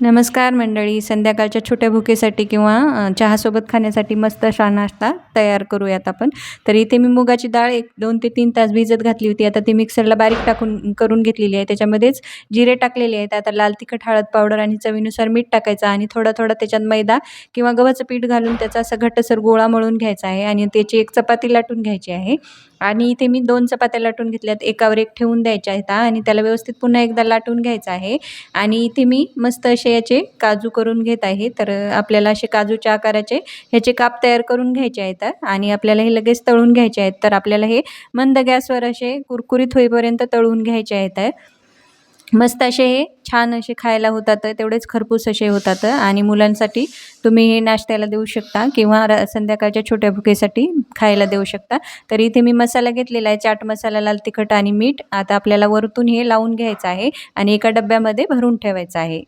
नमस्कार मंडळी. संध्याकाळच्या छोट्या भुकेसाठी किंवा चहासोबत खाण्यासाठी मस्त असा नाश्ता तयार करूयात आपण. तर इथे मी मुगाची डाळ 2 ते 3 तास भिजत घातली होती. आता ती मिक्सरला बारीक करून घेतलेली आहे. त्याच्यामध्येच जिरे टाकलेले आहेत. आता लाल तिखट, हळद पावडर आणि चवीनुसार मीठ टाकायचं आणि थोडा-थोडा त्याच्यात मैदा किंवा गव्हाचं पीठ घालून त्याचा असा घट्टसर गोळा मळून घ्यायचा आहे आणि त्याची एक चपाती लाटून घ्यायची आहे. आणि इथे मी 2 चपात्या लाटून घेतल्यात. एकावर एक ठेवून द्यायच्या आहेत आणि त्याला व्यवस्थित पुन्हा एकदा लाटून घ्यायचं आहे. आणि इथे मी मस्त असे याचे काजू करून घेत आहे. तर आपल्याला असे काजूच्या आकाराचे ह्याचे काप तयार करून घ्यायचे आहेत आणि आपल्याला हे लगेच तळून घ्यायचे आहेत. तर आपल्याला हे मंद गॅसवर असे कुरकुरीत होईपर्यंत तळून घ्यायचे आहेत. मस्त असे हे छान असे खायला होतात, तेवढेच खरपूस असे होतात आणि मुलांसाठी तुम्ही हे नाश्त्याला देऊ शकता किंवा संध्याकाळच्या छोट्या भुकेसाठी खायला देऊ शकता. तर इथे मी मसाला घेतलेला आहे, चाट मसाला, लाल तिखट आणि मीठ. आता आपल्याला वरतून हे लावून घ्यायचं आहे आणि एका डब्यामध्ये भरून ठेवायचं आहे.